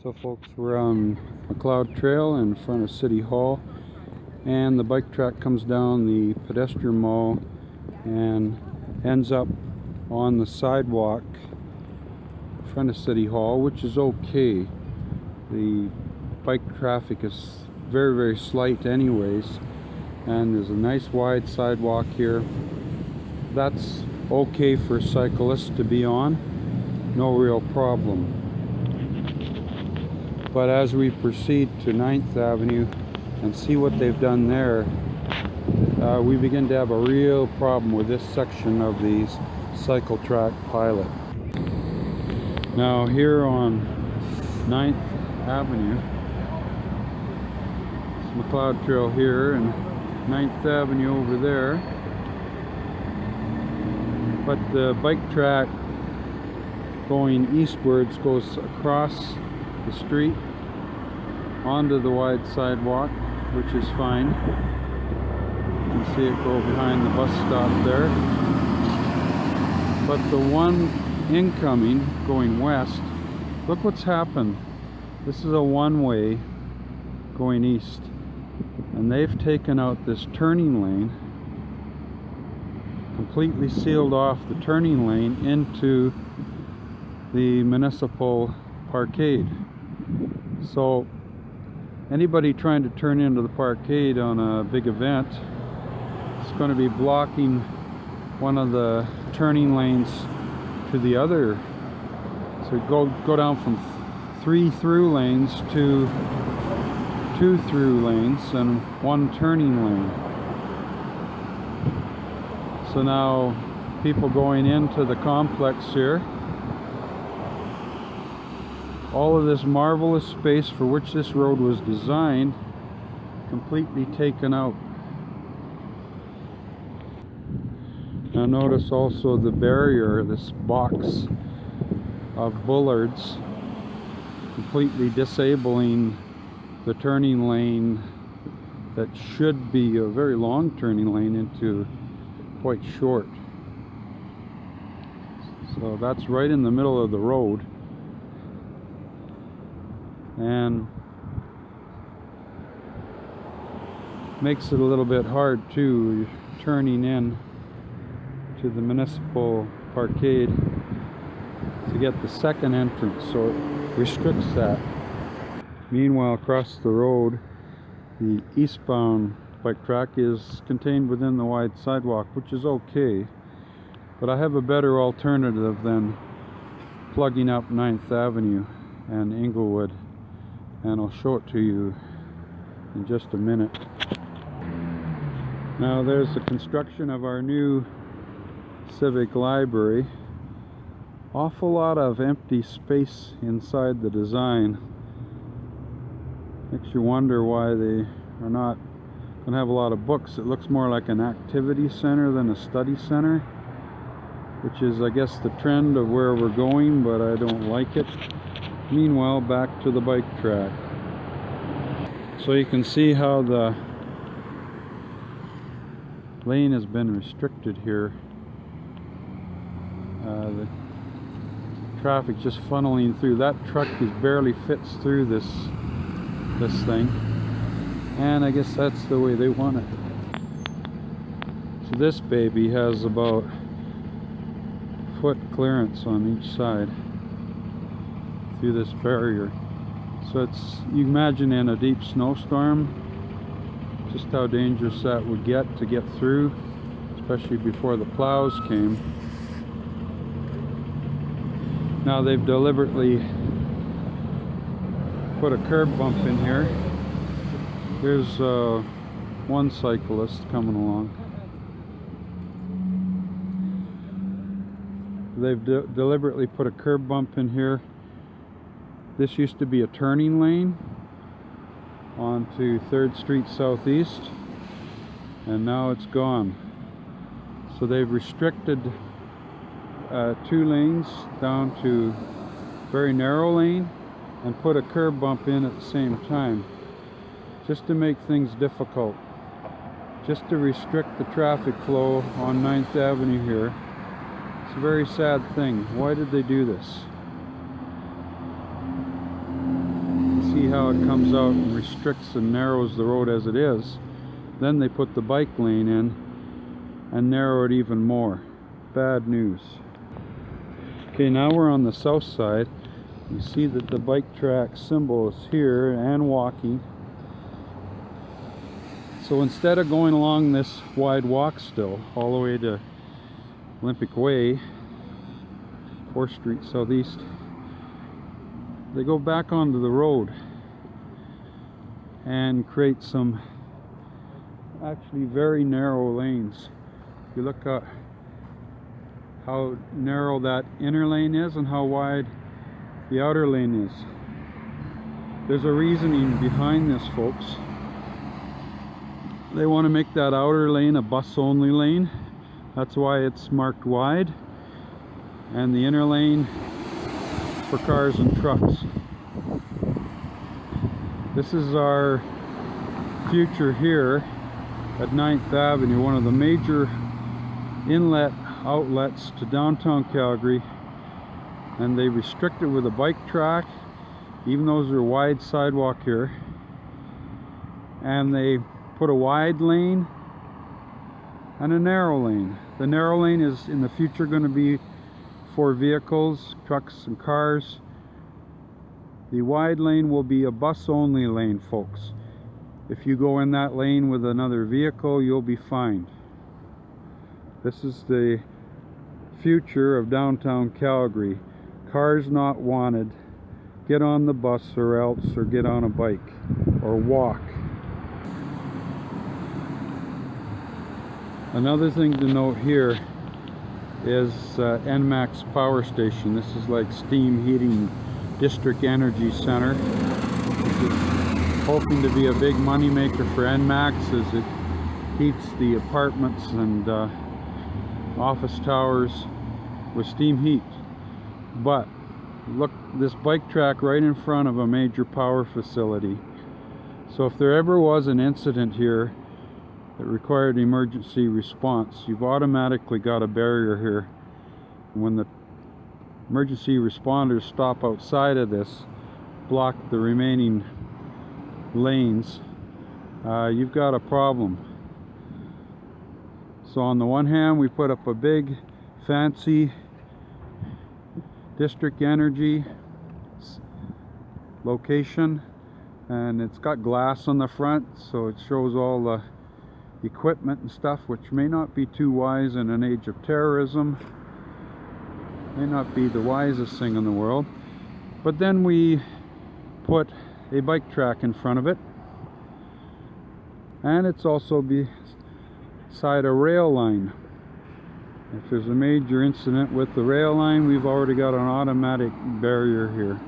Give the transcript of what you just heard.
So folks, we're on McLeod Trail in front of City Hall, and the bike track comes down the pedestrian mall and ends up on the sidewalk in front of City Hall, which is okay. The bike traffic is very slight anyways, and there's a nice wide sidewalk here. That's okay for cyclists to be on, no real problem. But as we proceed to 9th Avenue and see what they've done there, we begin to have a real problem with this section of the CycleTrack Pilot. Now here on 9th Avenue, it's McLeod Trail here and 9th Avenue over there, but the bike track going eastwards goes across the street onto the wide sidewalk, which is fine. You can see it go behind the bus stop there. But the one incoming going west, look what's happened. This is a one-way going east, and they've taken out this turning lane, completely sealed off the turning lane into the municipal parkade. So anybody trying to turn into the parkade on a big event is going to be blocking one of the turning lanes to the other. So go down from 3 through lanes to 2 through lanes and 1 turning lane. So now people going into the complex here, all of this marvelous space for which this road was designed, completely taken out. Now notice also the barrier, this box of bollards, completely disabling the turning lane that should be a very long turning lane into quite short. So that's right in the middle of the road, and makes it a little bit hard too, turning in to the municipal parkade to get the second entrance, so it restricts that. Meanwhile, across the road, the eastbound bike track is contained within the wide sidewalk, which is okay, but I have a better alternative than plugging up 9th Avenue and Inglewood, and I'll show it to you in just a minute. Now there's the construction of our new civic library. Awful lot of empty space inside the design. Makes you wonder why they are not going to have a lot of books. It looks more like an activity center than a study center, which is, I guess, the trend of where we're going, but I don't like it. Meanwhile, back to the bike track. So you can see how the lane has been restricted here. The traffic just funneling through. That truck barely fits through this thing, and I guess that's the way they want it. So this baby has about foot clearance on each side through this barrier. So it's, you imagine in a deep snowstorm just how dangerous that would get to get through, especially before the plows came. Now they've deliberately put a curb bump in here. Here's one cyclist coming along. They've deliberately put a curb bump in here. This used to be a turning lane onto 3rd Street Southeast, and now it's gone. So they've restricted 2 lanes down to very narrow lane and put a curb bump in at the same time, just to make things difficult, just to restrict the traffic flow on 9th Avenue here. It's a very sad thing. Why did they do this? how it comes out and restricts and narrows the road as it is. Then they put the bike lane in and narrow it even more. Bad news. Okay, now we're on the south side. You see that the bike track symbol is here and walking. So instead of going along this wide walk still all the way to Olympic Way, 4th Street Southeast, they go back onto the road and create some actually very narrow lanes. If you look at how narrow that inner lane is and how wide the outer lane is. There's a reasoning behind this, folks. They want to make that outer lane a bus-only lane. That's why it's marked wide. And the inner lane for cars and trucks. This is our future here at 9th Avenue, one of the major inlet outlets to downtown Calgary. And they restrict it with a bike track, even though there's a wide sidewalk here. And they put a wide lane and a narrow lane. The narrow lane is in the future going to be for vehicles, trucks and cars. The wide lane will be a bus-only lane, folks. If you go in that lane with another vehicle, you'll be fined. This is the future of downtown Calgary. Cars not wanted. Get on the bus or else, or get on a bike or walk. Another thing to note here is NMAX power station. This is like steam heating district energy center. This is hoping to be a big money maker for NMAX as it heats the apartments and office towers with steam heat. But look, this bike track right in front of a major power facility. So if there ever was an incident here that required emergency response, you've automatically got a barrier here. When the emergency responders stop outside of this, block the remaining lanes, you've got a problem. So on the one hand, we put up a big fancy district energy location, and it's got glass on the front, so it shows all the equipment and stuff, which may not be too wise in an age of terrorism. May not be the wisest thing in the world. But then we put a bike track in front of it, and it's also beside a rail line. If there's a major incident with the rail line, we've already got an automatic barrier here.